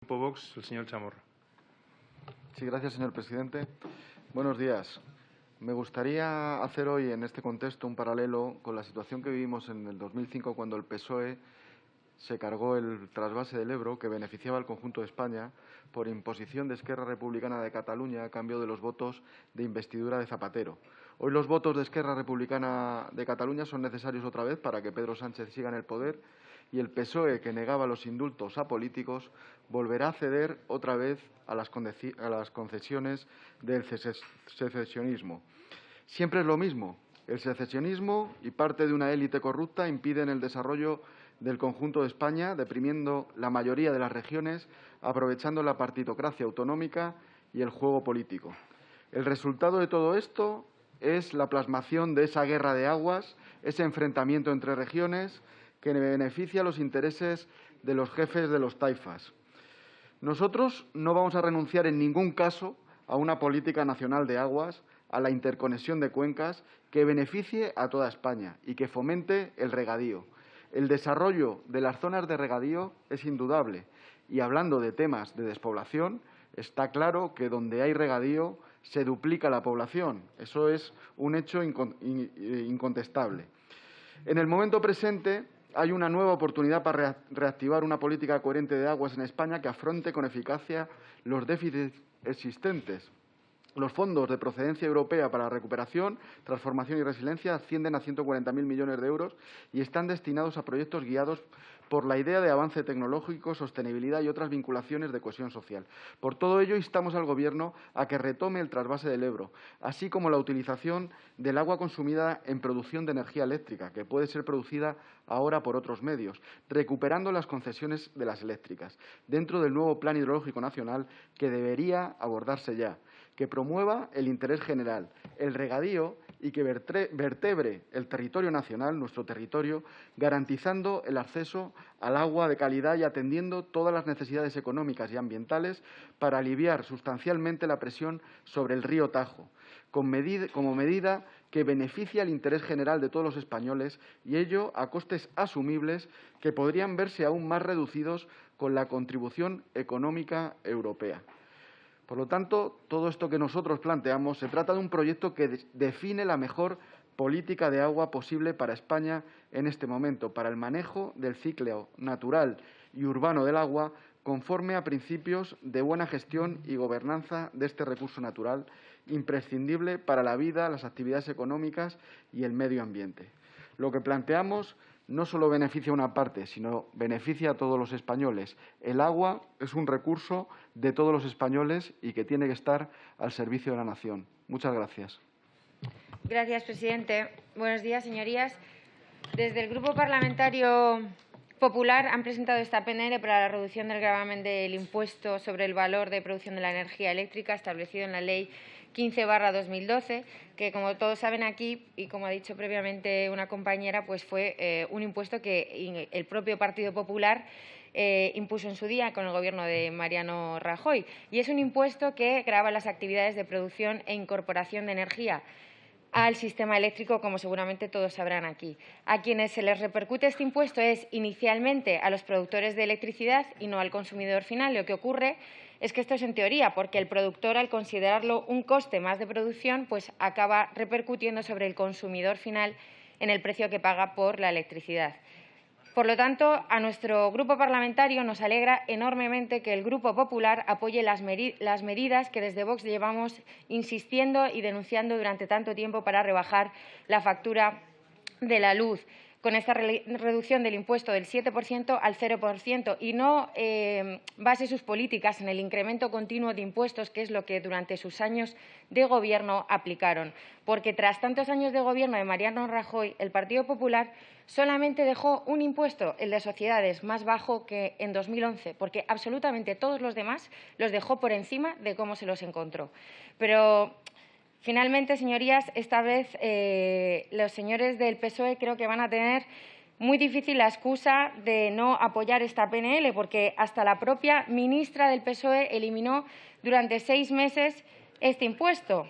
Grupo Vox, el señor Chamorro. Sí, gracias, señor presidente. Buenos días. Me gustaría hacer hoy, en este contexto, un paralelo con la situación que vivimos en el 2005, cuando el PSOE se cargó el trasvase del Ebro, que beneficiaba al conjunto de España, por imposición de Esquerra Republicana de Cataluña a cambio de los votos de investidura de Zapatero. Hoy los votos de Esquerra Republicana de Cataluña son necesarios otra vez para que Pedro Sánchez siga en el poder, y el PSOE, que negaba los indultos a políticos, volverá a ceder otra vez a las concesiones del secesionismo. Siempre es lo mismo. El secesionismo y parte de una élite corrupta impiden el desarrollo del conjunto de España, deprimiendo la mayoría de las regiones, aprovechando la partitocracia autonómica y el juego político. El resultado de todo esto es la plasmación de esa guerra de aguas, ese enfrentamiento entre regiones que beneficia los intereses de los jefes de los taifas. Nosotros no vamos a renunciar en ningún caso a una política nacional de aguas, a la interconexión de cuencas que beneficie a toda España y que fomente el regadío. El desarrollo de las zonas de regadío es indudable y, hablando de temas de despoblación, está claro que donde hay regadío se duplica la población. Eso es un hecho incontestable. En el momento presente hay una nueva oportunidad para reactivar una política coherente de aguas en España que afronte con eficacia los déficits existentes. Los fondos de procedencia europea para recuperación, transformación y resiliencia ascienden a 140.000 millones de euros y están destinados a proyectos guiados por la idea de avance tecnológico, sostenibilidad y otras vinculaciones de cohesión social. Por todo ello, instamos al Gobierno a que retome el trasvase del Ebro, así como la utilización del agua consumida en producción de energía eléctrica, que puede ser producida ahora por otros medios, recuperando las concesiones de las eléctricas, dentro del nuevo Plan Hidrológico Nacional que debería abordarse ya, que promueva el interés general, el regadío y que vertebre el territorio nacional, nuestro territorio, garantizando el acceso al agua de calidad y atendiendo todas las necesidades económicas y ambientales para aliviar sustancialmente la presión sobre el río Tajo, como medida que beneficia al interés general de todos los españoles, y ello a costes asumibles que podrían verse aún más reducidos con la contribución económica europea. Por lo tanto, todo esto que nosotros planteamos se trata de un proyecto que define la mejor política de agua posible para España en este momento, para el manejo del ciclo natural y urbano del agua, conforme a principios de buena gestión y gobernanza de este recurso natural, imprescindible para la vida, las actividades económicas y el medio ambiente. Lo que planteamos no solo beneficia a una parte, sino beneficia a todos los españoles. El agua es un recurso de todos los españoles y que tiene que estar al servicio de la nación. Muchas gracias. Gracias, presidente. Buenos días, señorías. Desde el Grupo Parlamentario Popular han presentado esta PNL para la reducción del gravamen del impuesto sobre el valor de producción de la energía eléctrica establecido en la Ley 15/2012, que, como todos saben aquí, y como ha dicho previamente una compañera, pues fue un impuesto que el propio Partido Popular impuso en su día con el Gobierno de Mariano Rajoy. Y es un impuesto que grava las actividades de producción e incorporación de energía al sistema eléctrico, como seguramente todos sabrán aquí. A quienes se les repercute este impuesto es inicialmente a los productores de electricidad y no al consumidor final. Lo que ocurre es que esto es en teoría, porque el productor, al considerarlo un coste más de producción, pues acaba repercutiendo sobre el consumidor final en el precio que paga por la electricidad. Por lo tanto, a nuestro grupo parlamentario nos alegra enormemente que el Grupo Popular apoye las medidas que desde Vox llevamos insistiendo y denunciando durante tanto tiempo para rebajar la factura de la luz, con esta reducción del impuesto del 7% al 0%, y no base sus políticas en el incremento continuo de impuestos, que es lo que durante sus años de Gobierno aplicaron. Porque tras tantos años de Gobierno de Mariano Rajoy, el Partido Popular solamente dejó un impuesto, el de sociedades, más bajo que en 2011, porque absolutamente todos los demás los dejó por encima de cómo se los encontró. Pero finalmente, señorías, esta vez los señores del PSOE creo que van a tener muy difícil la excusa de no apoyar esta PNL, porque hasta la propia ministra del PSOE eliminó durante 6 meses este impuesto.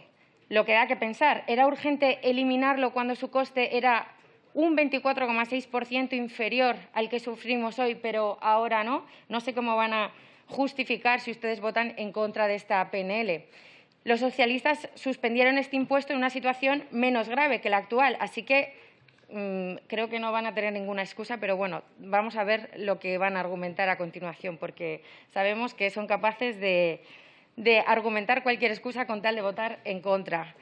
Lo que da que pensar, ¿era urgente eliminarlo cuando su coste era un 24,6% inferior al que sufrimos hoy, pero ahora no? No sé cómo van a justificar si ustedes votan en contra de esta PNL. Los socialistas suspendieron este impuesto en una situación menos grave que la actual, así que creo que no van a tener ninguna excusa, pero bueno, vamos a ver lo que van a argumentar a continuación, porque sabemos que son capaces de argumentar cualquier excusa con tal de votar en contra.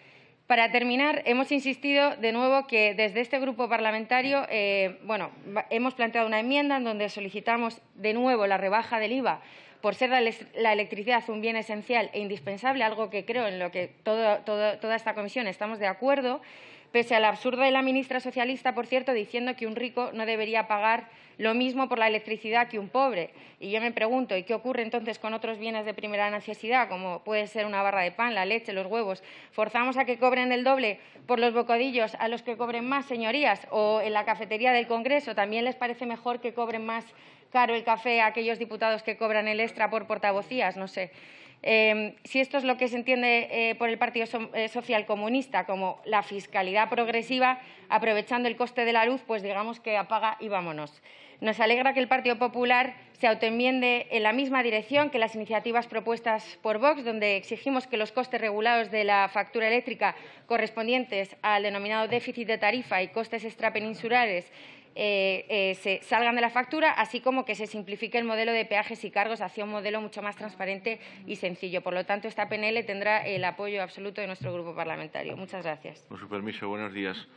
Para terminar, hemos insistido de nuevo que desde este grupo parlamentario hemos planteado una enmienda en donde solicitamos de nuevo la rebaja del IVA por ser la electricidad un bien esencial e indispensable, algo que creo en lo que toda esta comisión estamos de acuerdo, pese al absurdo de la ministra socialista, por cierto, diciendo que un rico no debería pagar lo mismo por la electricidad que un pobre. Y yo me pregunto, ¿y qué ocurre entonces con otros bienes de primera necesidad, como puede ser una barra de pan, la leche, los huevos? ¿Forzamos a que cobren el doble por los bocadillos a los que cobren más, señorías? ¿O en la cafetería del Congreso también les parece mejor que cobren más caro el café a aquellos diputados que cobran el extra por portavocías? No sé. Si esto es lo que se entiende por el Partido Social Comunista como la fiscalidad progresiva, aprovechando el coste de la luz, pues digamos que apaga y vámonos. Nos alegra que el Partido Popular se autoenmiende en la misma dirección que las iniciativas propuestas por Vox, donde exigimos que los costes regulados de la factura eléctrica correspondientes al denominado déficit de tarifa y costes extrapeninsulares se salgan de la factura, así como que se simplifique el modelo de peajes y cargos hacia un modelo mucho más transparente y sencillo. Por lo tanto, esta PNL tendrá el apoyo absoluto de nuestro grupo parlamentario. Muchas gracias. Con su permiso, buenos días.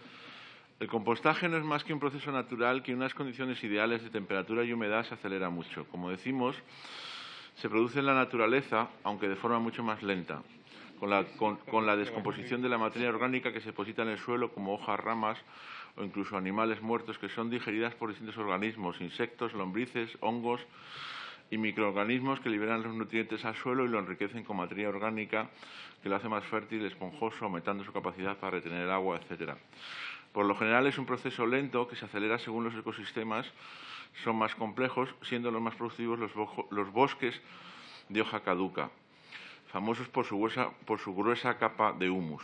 El compostaje no es más que un proceso natural que en unas condiciones ideales de temperatura y humedad se acelera mucho. Como decimos, se produce en la naturaleza, aunque de forma mucho más lenta, con la descomposición de la materia orgánica que se deposita en el suelo, como hojas, ramas o incluso animales muertos que son digeridas por distintos organismos, insectos, lombrices, hongos y microorganismos que liberan los nutrientes al suelo y lo enriquecen con materia orgánica que lo hace más fértil, esponjoso, aumentando su capacidad para retener el agua, etc. Por lo general es un proceso lento que se acelera según los ecosistemas son más complejos, siendo los más productivos los bosques de hoja caduca, famosos por su gruesa capa de humus.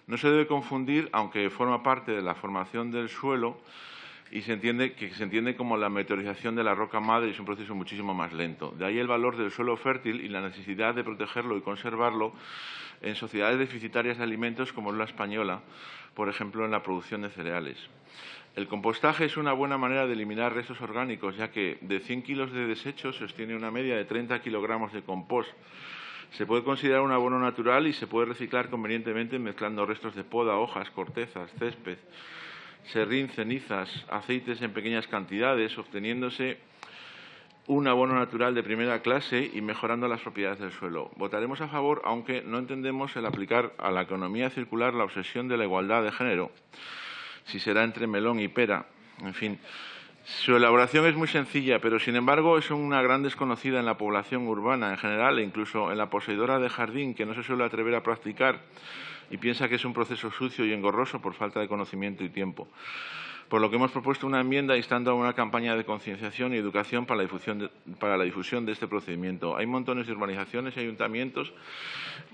No se debe confundir, aunque forma parte de la formación del suelo y se entiende como la meteorización de la roca madre, y es un proceso muchísimo más lento. De ahí el valor del suelo fértil y la necesidad de protegerlo y conservarlo en sociedades deficitarias de alimentos como es la española, por ejemplo, en la producción de cereales. El compostaje es una buena manera de eliminar restos orgánicos, ya que de 100 kilos de desechos se obtiene una media de 30 kilogramos de compost. Se puede considerar un abono natural y se puede reciclar convenientemente mezclando restos de poda, hojas, cortezas, césped, serrín, cenizas, aceites en pequeñas cantidades, obteniéndose un abono natural de primera clase y mejorando las propiedades del suelo. Votaremos a favor, aunque no entendemos el aplicar a la economía circular la obsesión de la igualdad de género, si será entre melón y pera, en fin. Su elaboración es muy sencilla, pero sin embargo es una gran desconocida en la población urbana en general e incluso en la poseedora de jardín, que no se suele atrever a practicar y piensa que es un proceso sucio y engorroso por falta de conocimiento y tiempo. Por lo que hemos propuesto una enmienda instando a una campaña de concienciación y educación para la difusión de este procedimiento. Hay montones de urbanizaciones y ayuntamientos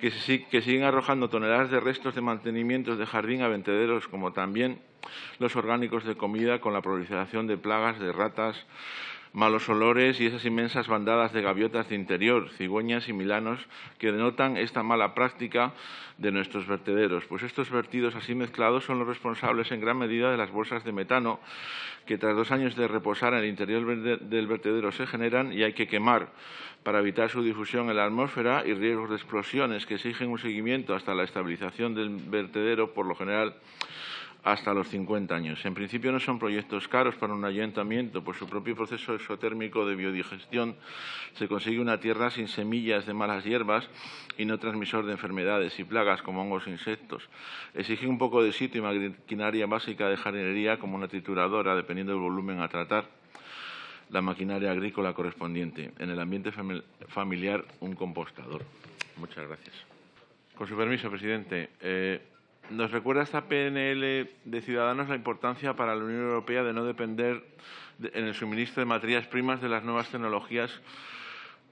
que siguen arrojando toneladas de restos de mantenimientos de jardín a vertederos, como también los orgánicos de comida, con la proliferación de plagas de ratas, malos olores y esas inmensas bandadas de gaviotas de interior, cigüeñas y milanos que denotan esta mala práctica de nuestros vertederos, pues estos vertidos así mezclados son los responsables en gran medida de las bolsas de metano que tras 2 años de reposar en el interior del vertedero se generan y hay que quemar para evitar su difusión en la atmósfera y riesgos de explosiones que exigen un seguimiento hasta la estabilización del vertedero, por lo general hasta los 50 años. En principio no son proyectos caros para un ayuntamiento, por su propio proceso exotérmico de biodigestión se consigue una tierra sin semillas de malas hierbas y no transmisor de enfermedades y plagas como hongos e insectos. Exige un poco de sitio y maquinaria básica de jardinería como una trituradora, dependiendo del volumen a tratar, la maquinaria agrícola correspondiente. En el ambiente familiar, un compostador. Muchas gracias. Con su permiso, presidente. Nos recuerda esta PNL de Ciudadanos la importancia para la Unión Europea de no depender en el suministro de materias primas de las nuevas tecnologías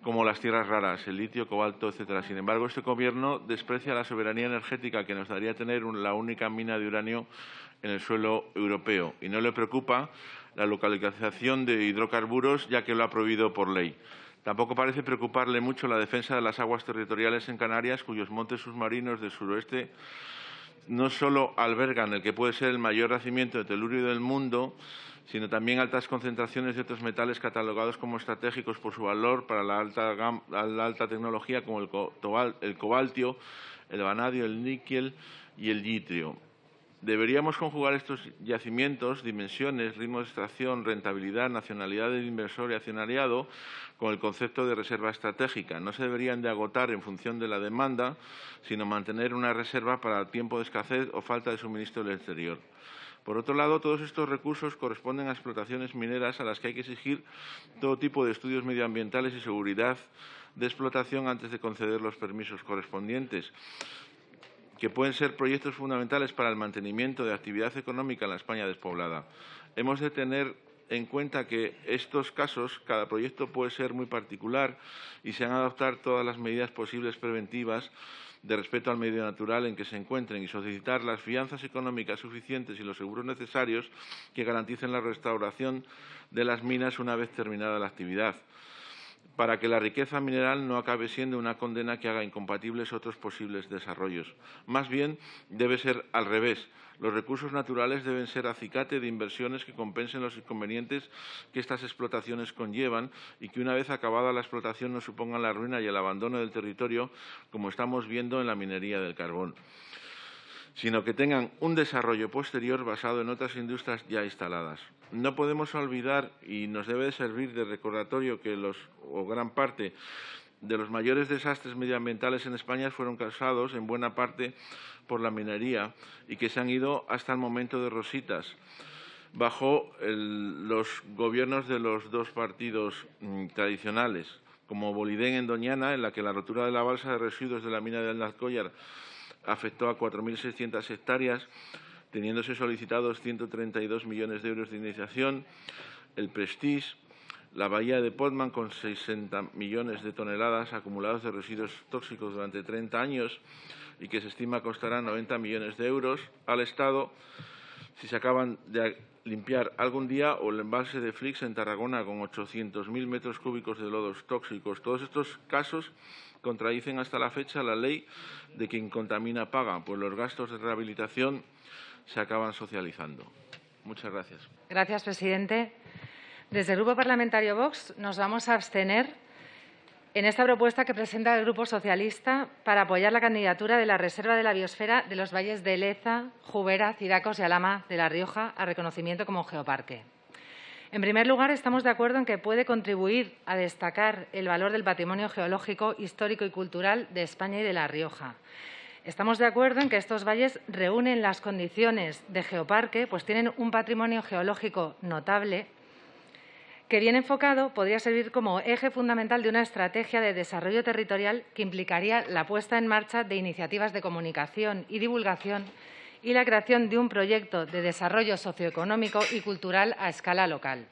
como las tierras raras, el litio, cobalto, etcétera. Sin embargo, este Gobierno desprecia la soberanía energética que nos daría tener la única mina de uranio en el suelo europeo y no le preocupa la localización de hidrocarburos, ya que lo ha prohibido por ley. Tampoco parece preocuparle mucho la defensa de las aguas territoriales en Canarias, cuyos montes submarinos del suroeste no solo albergan el que puede ser el mayor yacimiento de telurio del mundo, sino también altas concentraciones de otros metales catalogados como estratégicos por su valor para la alta tecnología, como el cobaltio, el vanadio, el níquel y el yitrio. Deberíamos conjugar estos yacimientos, dimensiones, ritmo de extracción, rentabilidad, nacionalidad del inversor y accionariado con el concepto de reserva estratégica. No se deberían de agotar en función de la demanda, sino mantener una reserva para el tiempo de escasez o falta de suministro del exterior. Por otro lado, todos estos recursos corresponden a explotaciones mineras a las que hay que exigir todo tipo de estudios medioambientales y seguridad de explotación antes de conceder los permisos correspondientes, que pueden ser proyectos fundamentales para el mantenimiento de actividad económica en la España despoblada. Hemos de tener en cuenta que estos casos, cada proyecto puede ser muy particular y se han de adoptar todas las medidas posibles preventivas de respeto al medio natural en que se encuentren y solicitar las fianzas económicas suficientes y los seguros necesarios que garanticen la restauración de las minas una vez terminada la actividad, para que la riqueza mineral no acabe siendo una condena que haga incompatibles otros posibles desarrollos. Más bien, debe ser al revés. Los recursos naturales deben ser acicate de inversiones que compensen los inconvenientes que estas explotaciones conllevan y que, una vez acabada la explotación, no supongan la ruina y el abandono del territorio, como estamos viendo en la minería del carbón, sino que tengan un desarrollo posterior basado en otras industrias ya instaladas. No podemos olvidar, y nos debe de servir de recordatorio, que gran parte de los mayores desastres medioambientales en España fueron causados en buena parte por la minería y que se han ido hasta el momento de rositas, bajo los gobiernos de los dos partidos tradicionales, como Bolidén en Doñana, en la que la rotura de la balsa de residuos de la mina de Alnacollar afectó a 4.600 hectáreas, teniéndose solicitados 132 millones de euros de indemnización, el Prestige, la bahía de Portman, con 60 millones de toneladas acumuladas de residuos tóxicos durante 30 años y que se estima costará 90 millones de euros al Estado si se acaban de limpiar algún día, o el embalse de Flix en Tarragona con 800.000 metros cúbicos de lodos tóxicos. Todos estos casos contradicen hasta la fecha la ley de quien contamina paga, pues los gastos de rehabilitación se acaban socializando. Muchas gracias. Gracias, presidente. Desde el Grupo Parlamentario Vox nos vamos a abstener en esta propuesta que presenta el Grupo Socialista para apoyar la candidatura de la Reserva de la Biosfera de los valles de Leza, Jubera, Cidacos y Alhama de La Rioja a reconocimiento como geoparque. En primer lugar, estamos de acuerdo en que puede contribuir a destacar el valor del patrimonio geológico, histórico y cultural de España y de La Rioja. Estamos de acuerdo en que estos valles reúnen las condiciones de geoparque, pues tienen un patrimonio geológico notable que, bien enfocado, podría servir como eje fundamental de una estrategia de desarrollo territorial que implicaría la puesta en marcha de iniciativas de comunicación y divulgación y la creación de un proyecto de desarrollo socioeconómico y cultural a escala local.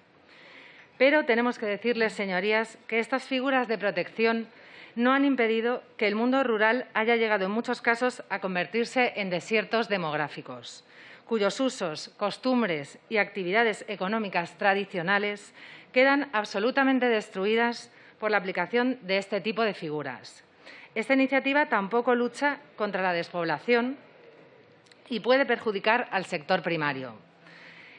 Pero tenemos que decirles, señorías, que estas figuras de protección no han impedido que el mundo rural haya llegado en muchos casos a convertirse en desiertos demográficos, cuyos usos, costumbres y actividades económicas tradicionales quedan absolutamente destruidas por la aplicación de este tipo de figuras. Esta iniciativa tampoco lucha contra la despoblación y puede perjudicar al sector primario.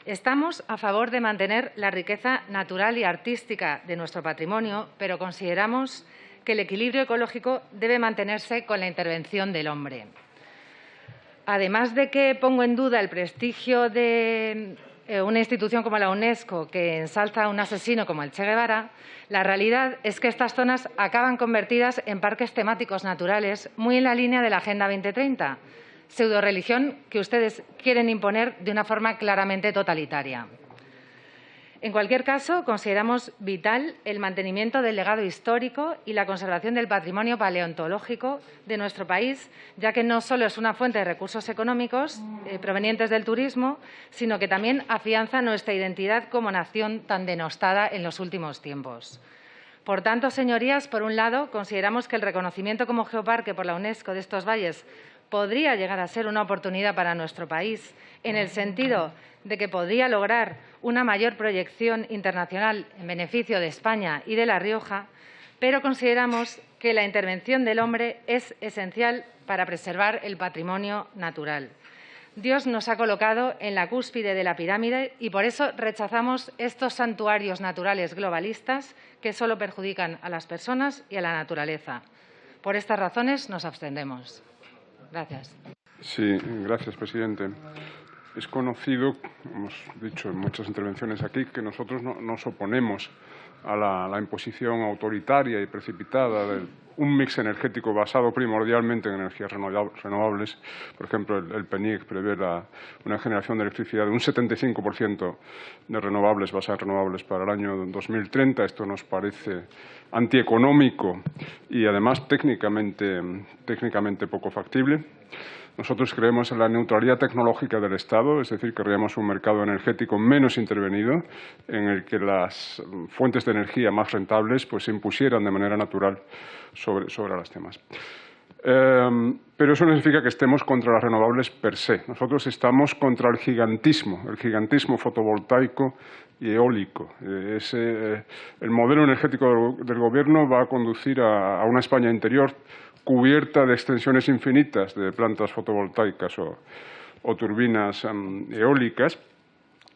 Estamos a favor de mantener la riqueza natural y artística de nuestro patrimonio, pero consideramos que el equilibrio ecológico debe mantenerse con la intervención del hombre. Además de que pongo en duda el prestigio de una institución como la UNESCO, que ensalza a un asesino como el Che Guevara, la realidad es que estas zonas acaban convertidas en parques temáticos naturales muy en la línea de la Agenda 2030, pseudoreligión que ustedes quieren imponer de una forma claramente totalitaria. En cualquier caso, consideramos vital el mantenimiento del legado histórico y la conservación del patrimonio paleontológico de nuestro país, ya que no solo es una fuente de recursos económicos provenientes del turismo, sino que también afianza nuestra identidad como nación tan denostada en los últimos tiempos. Por tanto, señorías, por un lado, consideramos que el reconocimiento como geoparque por la UNESCO de estos valles podría llegar a ser una oportunidad para nuestro país, en el sentido de que podría lograr una mayor proyección internacional en beneficio de España y de La Rioja, pero consideramos que la intervención del hombre es esencial para preservar el patrimonio natural. Dios nos ha colocado en la cúspide de la pirámide y por eso rechazamos estos santuarios naturales globalistas que solo perjudican a las personas y a la naturaleza. Por estas razones nos abstendremos. Gracias. Sí, gracias, presidente. Es conocido, hemos dicho en muchas intervenciones aquí, que nosotros no nos oponemos a la imposición autoritaria y precipitada de un mix energético basado primordialmente en energías renovables. Por ejemplo, el PNIEC prevé una generación de electricidad de un 75% de renovables, basadas en renovables para el año 2030. Esto nos parece antieconómico y, además, técnicamente poco factible. Nosotros creemos en la neutralidad tecnológica del Estado, es decir, querríamos un mercado energético menos intervenido, en el que las fuentes de energía más rentables pues, se impusieran de manera natural sobre las demás. Pero eso no significa que estemos contra las renovables per se. Nosotros estamos contra el gigantismo fotovoltaico y eólico. El modelo energético del Gobierno va a conducir a una España interior cubierta de extensiones infinitas de plantas fotovoltaicas o turbinas eólicas.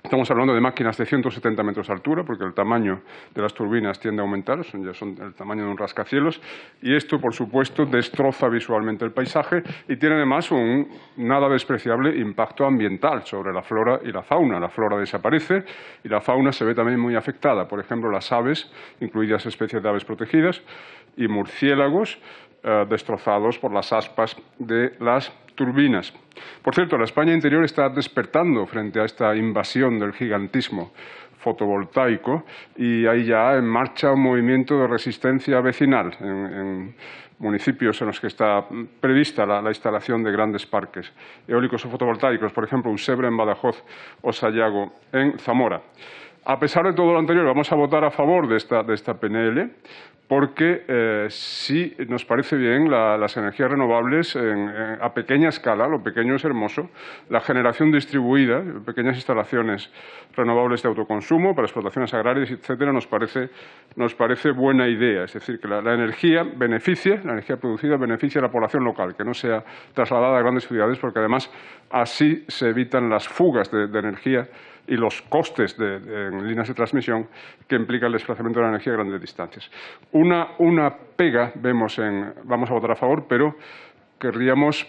Estamos hablando de máquinas de 170 metros de altura, porque el tamaño de las turbinas tiende a aumentar, ya son el tamaño de un rascacielos, y esto, por supuesto, destroza visualmente el paisaje y tiene además un nada despreciable impacto ambiental sobre la flora y la fauna. La flora desaparece y la fauna se ve también muy afectada. Por ejemplo, las aves, incluidas especies de aves protegidas, y murciélagos, destrozados por las aspas de las turbinas. Por cierto, la España interior está despertando frente a esta invasión del gigantismo fotovoltaico y hay ya en marcha un movimiento de resistencia vecinal en municipios en los que está prevista la instalación de grandes parques eólicos o fotovoltaicos, por ejemplo, Usebre en Badajoz o Sayago en Zamora. A pesar de todo lo anterior, vamos a votar a favor de esta PNL porque sí nos parece bien las energías renovables a pequeña escala, lo pequeño es hermoso, la generación distribuida, pequeñas instalaciones renovables de autoconsumo para explotaciones agrarias, etcétera, nos parece buena idea. Es decir, que la energía producida beneficia a la población local, que no sea trasladada a grandes ciudades, porque además así se evitan las fugas de energía y los costes en líneas de transmisión que implica el desplazamiento de la energía a grandes distancias. Una pega vamos a votar a favor, pero querríamos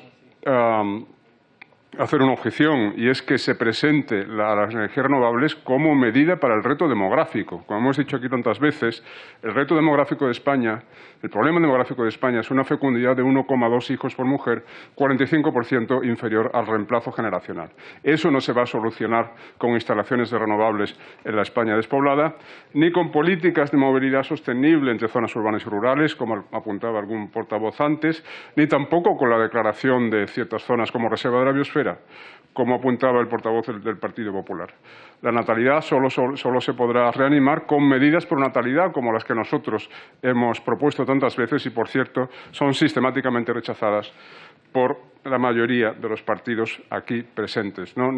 hacer una objeción, y es que se presente las energías renovables como medida para el reto demográfico. Como hemos dicho aquí tantas veces, el reto demográfico de España, el problema demográfico de España es una fecundidad de 1,2 hijos por mujer, 45% inferior al reemplazo generacional. Eso no se va a solucionar con instalaciones de renovables en la España despoblada, ni con políticas de movilidad sostenible entre zonas urbanas y rurales, como apuntaba algún portavoz antes, ni tampoco con la declaración de ciertas zonas como reserva de la biosfera, como apuntaba el portavoz del Partido Popular. La natalidad solo se podrá reanimar con medidas pro natalidad, como las que nosotros hemos propuesto tantas veces y, por cierto, son sistemáticamente rechazadas por la mayoría de los partidos aquí presentes. No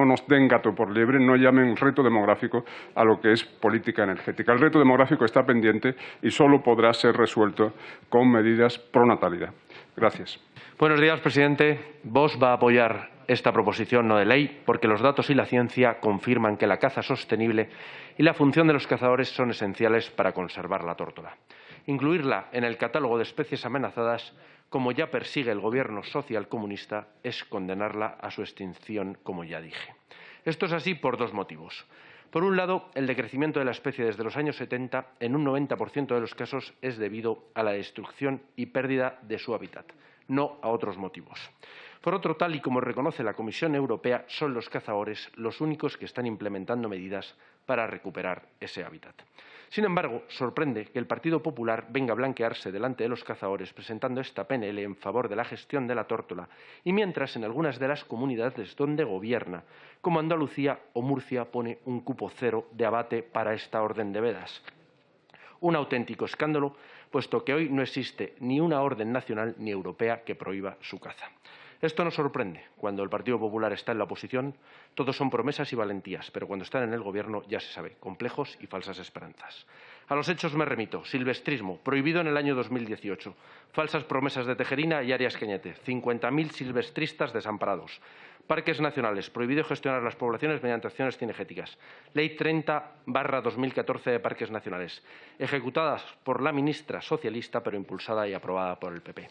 nos den gato por liebre, no llamen reto demográfico a lo que es política energética. El reto demográfico está pendiente y solo podrá ser resuelto con medidas pro natalidad. Gracias. Buenos días, presidente. Vox va a apoyar esta proposición no de ley porque los datos y la ciencia confirman que la caza sostenible y la función de los cazadores son esenciales para conservar la tórtola. Incluirla en el catálogo de especies amenazadas, como ya persigue el Gobierno socialcomunista, es condenarla a su extinción, como ya dije. Esto es así por dos motivos. Por un lado, el decrecimiento de la especie desde los años 70 en un 90% de los casos es debido a la destrucción y pérdida de su hábitat, no a otros motivos. Por otro, tal y como reconoce la Comisión Europea, son los cazadores los únicos que están implementando medidas para recuperar ese hábitat. Sin embargo, sorprende que el Partido Popular venga a blanquearse delante de los cazadores presentando esta PNL en favor de la gestión de la tórtola y mientras en algunas de las comunidades donde gobierna, como Andalucía o Murcia, pone un cupo cero de abate para esta orden de vedas. Un auténtico escándalo, puesto que hoy no existe ni una orden nacional ni europea que prohíba su caza. Esto nos sorprende. Cuando el Partido Popular está en la oposición, todos son promesas y valentías, pero cuando están en el Gobierno ya se sabe, complejos y falsas esperanzas. A los hechos me remito. Silvestrismo, prohibido en el año 2018. Falsas promesas de Tejerina y Arias Cañete. 50.000 silvestristas desamparados. Parques nacionales. Prohibido gestionar las poblaciones mediante acciones cinegéticas. Ley 30/2014 de Parques nacionales. Ejecutadas por la ministra socialista, pero impulsada y aprobada por el PP.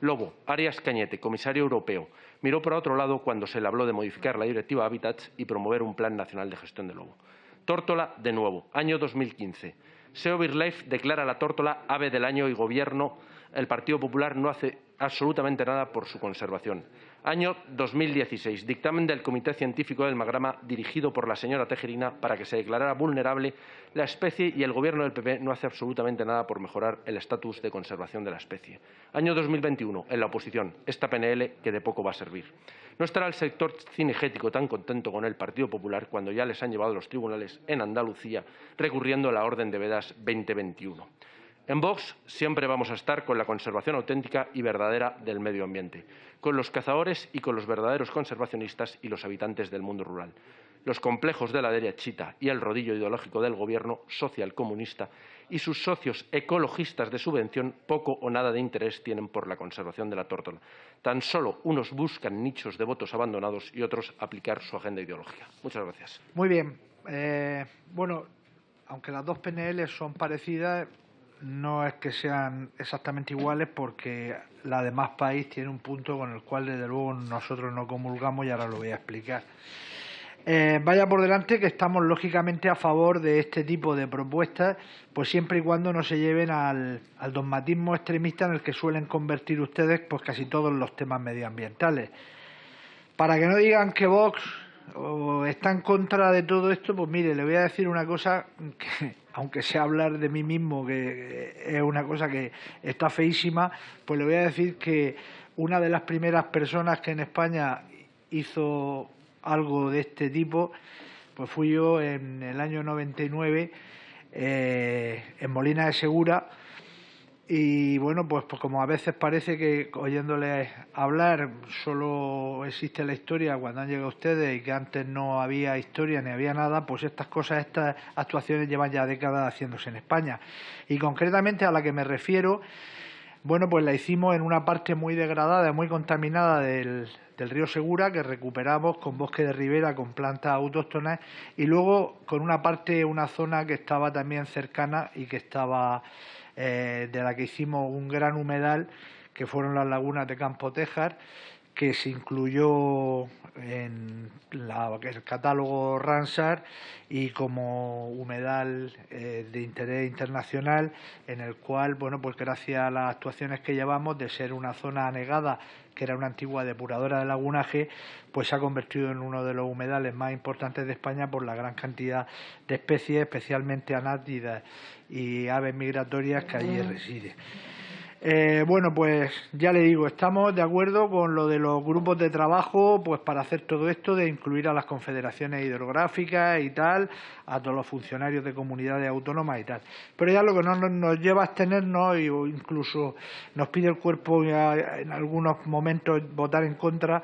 Lobo. Arias Cañete, comisario europeo. Miró para otro lado cuando se le habló de modificar la Directiva Hábitats y promover un plan nacional de gestión del lobo. Tórtola, de nuevo. Año 2015. SEO BirdLife declara la tórtola ave del año y Gobierno, el Partido Popular, no hace absolutamente nada por su conservación. Año 2016. Dictamen del Comité Científico del Magrama dirigido por la señora Tejerina para que se declarara vulnerable la especie y el Gobierno del PP no hace absolutamente nada por mejorar el estatus de conservación de la especie. Año 2021. En la oposición. Esta PNL que de poco va a servir. No estará el sector cinegético tan contento con el Partido Popular cuando ya les han llevado a los tribunales en Andalucía recurriendo a la Orden de Vedas 2021. En Vox siempre vamos a estar con la conservación auténtica y verdadera del medio ambiente, con los cazadores y con los verdaderos conservacionistas y los habitantes del mundo rural. Los complejos de la derechita y el rodillo ideológico del Gobierno socialcomunista y sus socios ecologistas de subvención poco o nada de interés tienen por la conservación de la tórtola. Tan solo unos buscan nichos de votos abandonados y otros aplicar su agenda ideológica. Muchas gracias. Muy bien. Bueno, aunque las dos PNL son parecidas, no es que sean exactamente iguales porque la de Más País tiene un punto con el cual desde luego nosotros no comulgamos y ahora lo voy a explicar. Vaya por delante que estamos lógicamente a favor de este tipo de propuestas, pues siempre y cuando no se lleven al dogmatismo extremista en el que suelen convertir ustedes pues casi todos los temas medioambientales. Para que no digan que Vox está en contra de todo esto, pues mire, le voy a decir una cosa que, aunque sea hablar de mí mismo, que es una cosa que está feísima, pues le voy a decir que una de las primeras personas que en España hizo algo de este tipo, pues fui yo en el año 99 en Molina de Segura. Y bueno, pues como a veces parece que oyéndoles hablar solo existe la historia cuando han llegado ustedes y que antes no había historia ni había nada, pues estas cosas, estas actuaciones llevan ya décadas haciéndose en España. Y concretamente a la que me refiero, bueno, pues la hicimos en una parte muy degradada, muy contaminada del río Segura, que recuperamos con bosque de ribera, con plantas autóctonas, y luego con una parte, una zona que estaba también cercana y que estaba de la que hicimos un gran humedal, que fueron las lagunas de Campo Tejar, que se incluyó en el catálogo Ramsar y como humedal de interés internacional, en el cual, bueno, pues gracias a las actuaciones que llevamos, de ser una zona anegada, que era una antigua depuradora de lagunaje, pues se ha convertido en uno de los humedales más importantes de España por la gran cantidad de especies, especialmente anátidas y aves migratorias que allí residen. Bueno, pues ya le digo, estamos de acuerdo con lo de los grupos de trabajo, pues para hacer todo esto, de incluir a las confederaciones hidrográficas y tal, a todos los funcionarios de comunidades autónomas y tal. Pero ya lo que nos lleva a abstenernos, o incluso nos pide el cuerpo en algunos momentos votar en contra,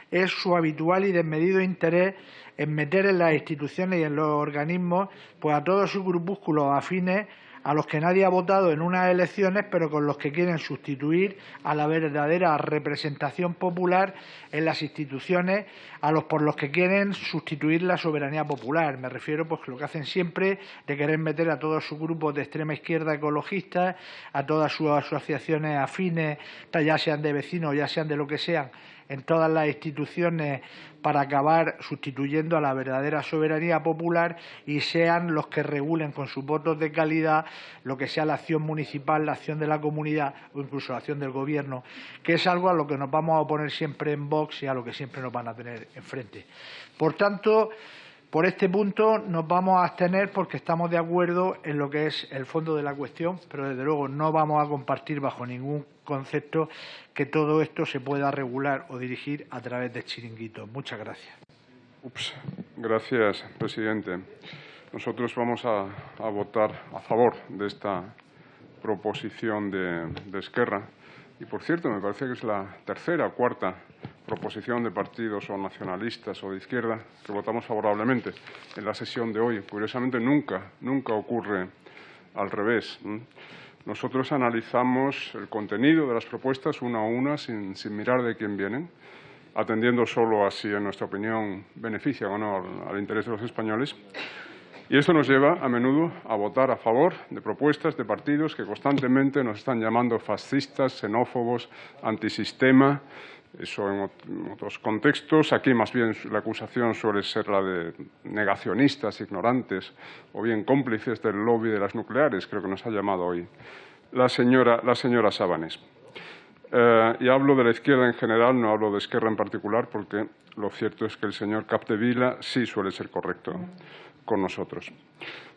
es su habitual y desmedido interés en meter en las instituciones y en los organismos pues a todos sus grupúsculos afines a los que nadie ha votado en unas elecciones, pero con los que quieren sustituir a la verdadera representación popular en las instituciones, por los que quieren sustituir la soberanía popular. Me refiero pues a lo que hacen siempre, de querer meter a todos sus grupos de extrema izquierda ecologistas, a todas sus asociaciones afines, ya sean de vecinos, ya sean de lo que sean, en todas las instituciones para acabar sustituyendo a la verdadera soberanía popular y sean los que regulen con sus votos de calidad lo que sea la acción municipal, la acción de la comunidad o incluso la acción del Gobierno, que es algo a lo que nos vamos a oponer siempre en Vox y a lo que siempre nos van a tener enfrente. Por tanto, por este punto nos vamos a abstener porque estamos de acuerdo en lo que es el fondo de la cuestión, pero desde luego no vamos a compartir bajo ningún concepto que todo esto se pueda regular o dirigir a través de chiringuitos. Muchas gracias. Gracias, presidente. Nosotros vamos a votar a favor de esta proposición de Esquerra. Y, por cierto, me parece que es la tercera o cuarta proposición de partidos o nacionalistas o de izquierda que votamos favorablemente en la sesión de hoy. Curiosamente, nunca ocurre al revés. Nosotros analizamos el contenido de las propuestas una a una sin mirar de quién vienen, atendiendo solo a si, en nuestra opinión, benefician o no al interés de los españoles. Y esto nos lleva a menudo a votar a favor de propuestas de partidos que constantemente nos están llamando fascistas, xenófobos, antisistema. Eso en otros contextos. Aquí más bien la acusación suele ser la de negacionistas, ignorantes o bien cómplices del lobby de las nucleares, creo que nos ha llamado hoy la señora Sabanes. Y hablo de la izquierda en general, no hablo de Esquerra en particular, porque lo cierto es que el señor Capdevila sí suele ser correcto con nosotros.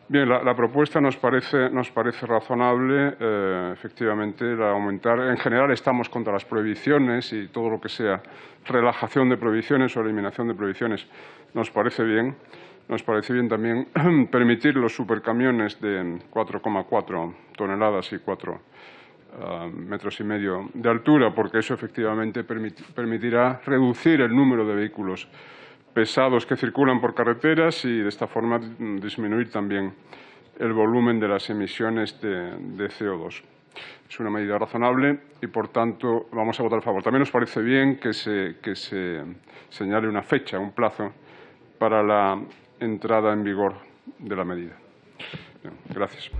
Bien, la propuesta nos parece razonable. Efectivamente, aumentar. En general estamos contra las prohibiciones y todo lo que sea relajación de prohibiciones o eliminación de prohibiciones nos parece bien. Nos parece bien también permitir los supercamiones de 4,4 toneladas y 4 metros y medio de altura, porque eso efectivamente permitirá reducir el número de vehículos pesados que circulan por carreteras y de esta forma disminuir también el volumen de las emisiones de CO2. Es una medida razonable y, por tanto, vamos a votar a favor. También nos parece bien que se señale una fecha, un plazo para la entrada en vigor de la medida. Bien, gracias.